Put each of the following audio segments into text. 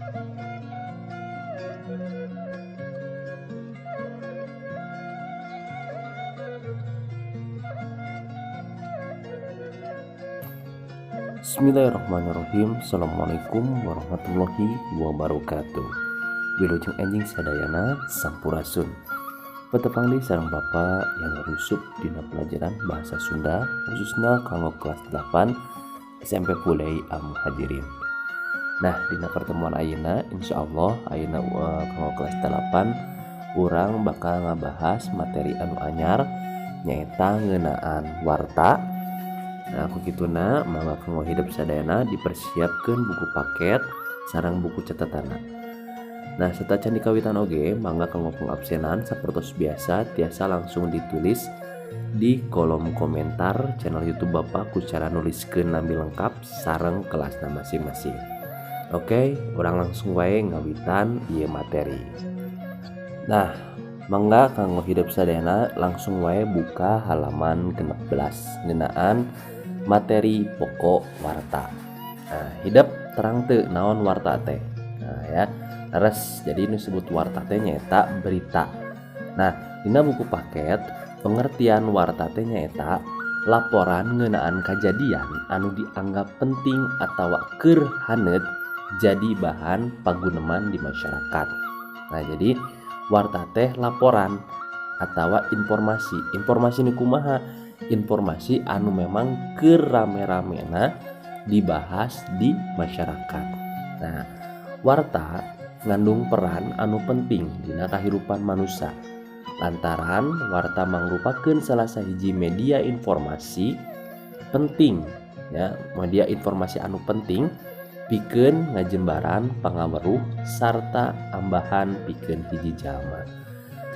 Bismillahirrahmanirrahim. Assalamualaikum warahmatullahi wabarakatuh. Wilujeng enjing sadayana sampurasun. Petepang di sareng Bapak yang rusup dina pelajaran bahasa Sunda khususnya kanggo kelas 8 SMP Pulei Hadirin. Nah, dina pertemuan ayeuna insyaallah ayeuna kanggo kelas 8 urang bakal ngabahas materi anu anyar nyaeta ngeunaan warta. Nah, aku kituna mangga kanggo hidup sadayana dipersiapkan buku paket sareng buku catatanna. Nah, serta candi kawitan oge mangga kanggo pengabsenan sapertos biasa tiasa langsung ditulis di kolom komentar channel YouTube Bapak ku cara nuliskeun nampi lengkap sareng kelasna masing-masing. Oke, urang langsung wae ngawitan ieu materi. Nah, mangga kanggo hidup sadayana langsung wae buka halaman 16 ngeunaan materi pokok warta. Nah, hidup terang teu naon warta teh. Nah ya, leres. Jadi ini disebut warta teh nyaeta berita. Nah, dina buku paket pengertian warta teh nyaeta laporan ngeunaan kajadian anu dianggap penting atawa keur haneut jadi bahan paguneman di masyarakat. Nah, jadi warta teh laporan atawa informasi. Informasi ini kumaha? Informasi anu memang keur rame-ramena dibahas di masyarakat. Nah, warta ngandung peran anu penting dina kahirupan manusia. Lantaran warta mangrupakeun salah sahiji media informasi penting ya, media informasi anu penting pikeun ngajembaran pangaweruh sarta ambahan pikeun hiji jalma.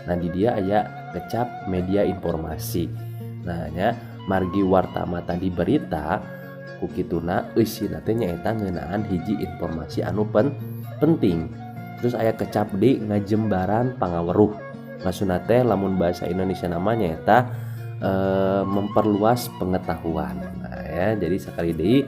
Nah, di dia aya kecap media informasi. Nah nya margi warta mata di berita kukituna eusina teh nyaeta ngeunaan hiji informasi anu penting. Terus aya kecap di ngajembaran pangaweruh. Maksudna teh lamun bahasa Indonesia namanya nyaeta memperluas pengetahuan. Nah ya, jadi sekali deui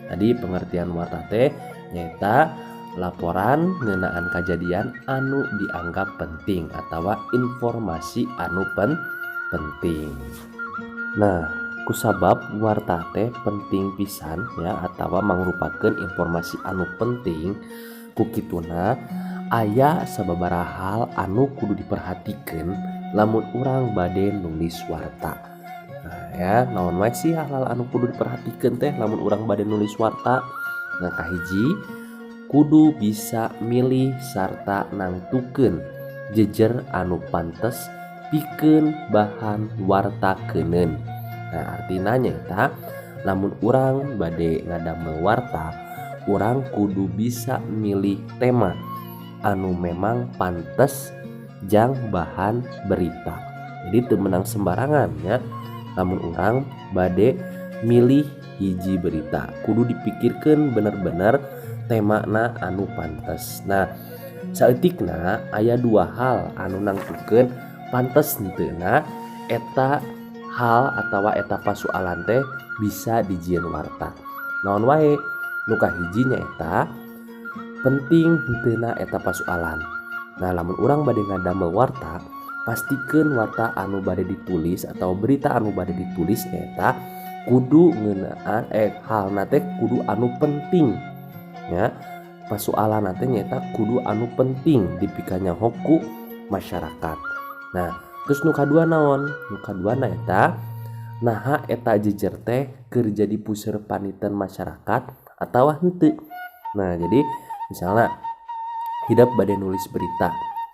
tadi pengertian warta teh nyaeta laporan ngeunaan kajadian anu dianggap penting atawa informasi anu penting. Nah, kusabab warta teh penting pisan ya atawa mangrupakeun informasi anu penting kukituna aya sababaraha hal anu kudu diperhatikeun lamun urang bade nulis warta. Nah ya, naon wae sih hal-hal anu kudu diperhatikeun teh lamun urang bade nulis warta? Nah, kahiji kudu bisa milih sarta nangtukeun jejer anu pantes pikeun bahan wartakeuneun. Nah, artina nyaeta lamun urang bade ngadamel warta, urang kudu bisa milih tema anu memang pantes jang bahan berita. Jadi teu meunang sembarangan ya. Lamun urang bade milih hiji berita, kudu dipikirkeun bener-bener temana anu pantes. Nah, saeutikna aya dua hal anu nangtukeun pantes henteuna eta hal atawa eta pasoalan teh bisa dijieun warta. Naon wae? Nu kahiji nyaeta penting henteuna eta pasoalan. Nah, lamun urang bade ngadamel warta, pastikeun warta anu bade ditulis atau berita anu bade ditulis nyaeta kudu ngeunaan halna teh kudu anu penting ya. Pasoalan teh nyaeta kudu anu penting dipikanya ku masyarakat. Nah, terus nu kadua naon? Nu kadua eta naha eta jejer teh keur jadi puseur paniten masyarakat atawa henteu. Nah, jadi misalnya hidup bade nulis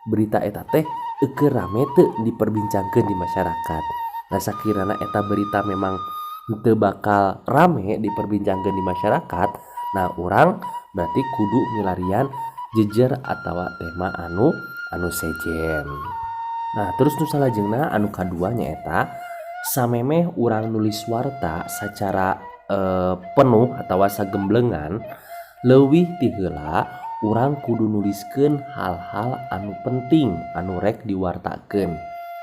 berita eta teh keur rame teu diperbincangkeun di masyarakat. Nah, sakirana eta berita memang henteu bakal rame diperbincangkeun di masyarakat, nah urang berarti kudu milarian jejer atawa tema anu sejen. Nah, terus nu salajengna anu kadua nyaeta samemeh urang nulis warta secara penuh atawa sagemblengan leuwih ti heula urang kudu nuliskeun hal-hal anu penting anu rek diwartakeun.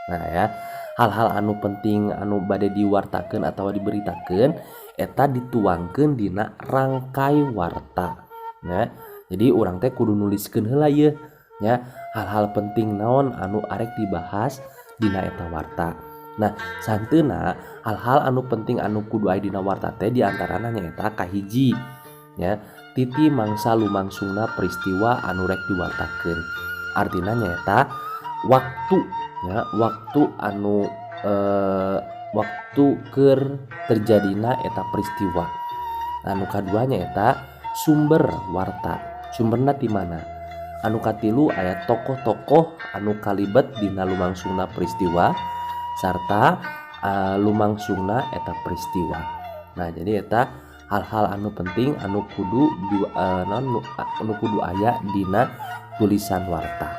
Nah ya, hal-hal anu penting anu bade diwartakeun atawa diberitakeun eta dituangkeun dina rangkai warta. Nah, Jadi urang teh kudu nuliskeun heula ieu nya hal-hal penting naon anu arek dibahas dina eta warta. Nah, santeuna hal-hal anu penting anu kudu aya dina warta teh diantarana nyaeta kahiji nya titi mangsa lumangsungna peristiwa anu rek diwartakeun. Artina nyaeta waktu nya waktu anu waktu keur terjadina eta peristiwa. Anu kadua nyaeta sumber warta. Sumberna di mana? Anu katilu aya tokoh-tokoh anu kalibet dina lumangsungna peristiwa sarta lumangsungna eta peristiwa. Nah, jadi eta hal-hal anu penting anu kudu anu kudu aya dina tulisan warta.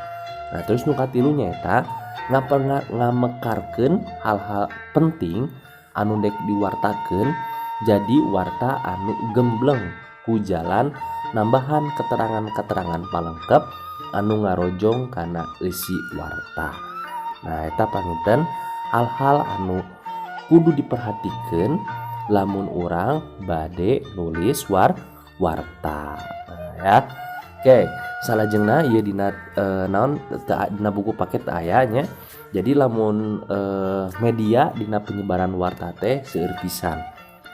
Nah, terus nu katilu nyaeta ngamekarkeun hal-hal penting anu dek diwartakeun jadi warta anu gembleng ku jalan nambahan keterangan-keterangan palengkep anu ngarojong kana isi warta. Nah, eta panginten hal-hal anu kudu diperhatikeun lamun urang bade nulis warta. Nah, ya. Oke, salajengna ieu dina naon dina buku paket aya nya. Jadi lamun media dina penyebaran warta teh seueur pisan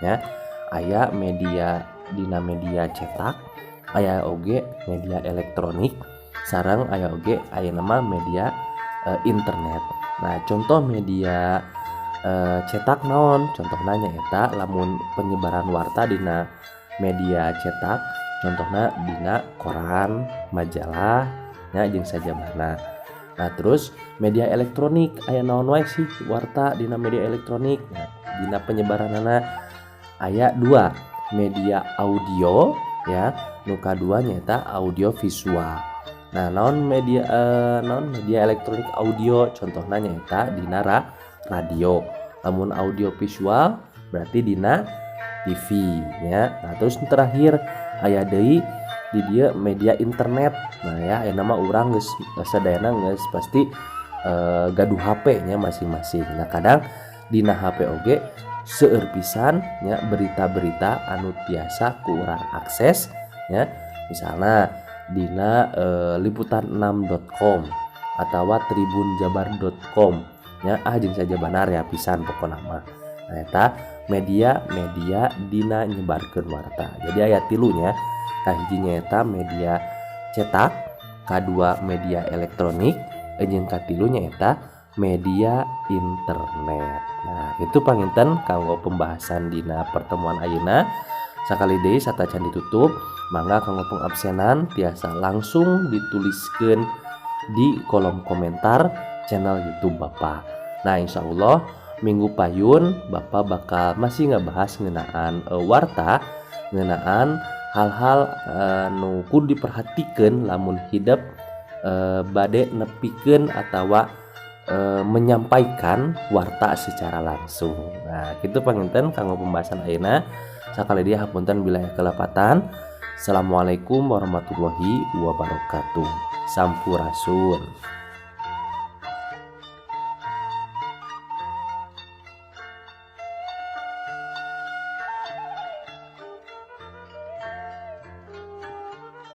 nya. Aya media dina media cetak, aya oge media elektronik, sareng aya oge aya nama media internet. Nah, contoh media cetak naon? Contohna nyaeta lamun penyebaran warta dina media cetak, contohna dina koran, majalah, nya jeung sajabana. Nah, terus media elektronik aya naon wae sih warta dina media elektronik? Nah, dina penyebaranana aya 2. Media audio ya, nu kadua nyaeta audio visual. Nah, naon media elektronik audio contohna nyaeta dina radio. Lamun audio visual berarti dina TV nya. Nah, terus terakhir aya deui di dieu media internet. Nah, ya aya nama urang geus sadayana geus pasti gaduh HP nya masing-masing. Nah, kadang dina HP oge seueur pisan nya berita-berita anu tiasa ku urang akses nya, misalna dina liputan6.com atawa tribunjabar.com nya jeung saja banar ya pisan pokona mah. Nah, eta media dina nyebarkeun warta. Jadi aya 3 nya, kahiji nyaeta media cetak, kadua media elektronik, jeung katilu nyaeta media internet. Nah, itu panginten kanggo pembahasan dina pertemuan ayeuna. Sakali deui satacan ditutup, mangga kanggo pengabsenan tiasa langsung dituliskeun di kolom komentar channel YouTube Bapak. Nah, insyaallah minggu payun Bapak bakal masih ngebahas ngeunaan warta, ngeunaan hal-hal nu kudu diperhatikeun lamun hidup bade nepikeun atawa menyampaikan warta secara langsung. Nah, kitu panginten kanggo pembahasan ayeuna. Sakali dia hapunten bilaya kelepatan. Assalamualaikum warahmatullahi wabarakatuh. Sampurasun.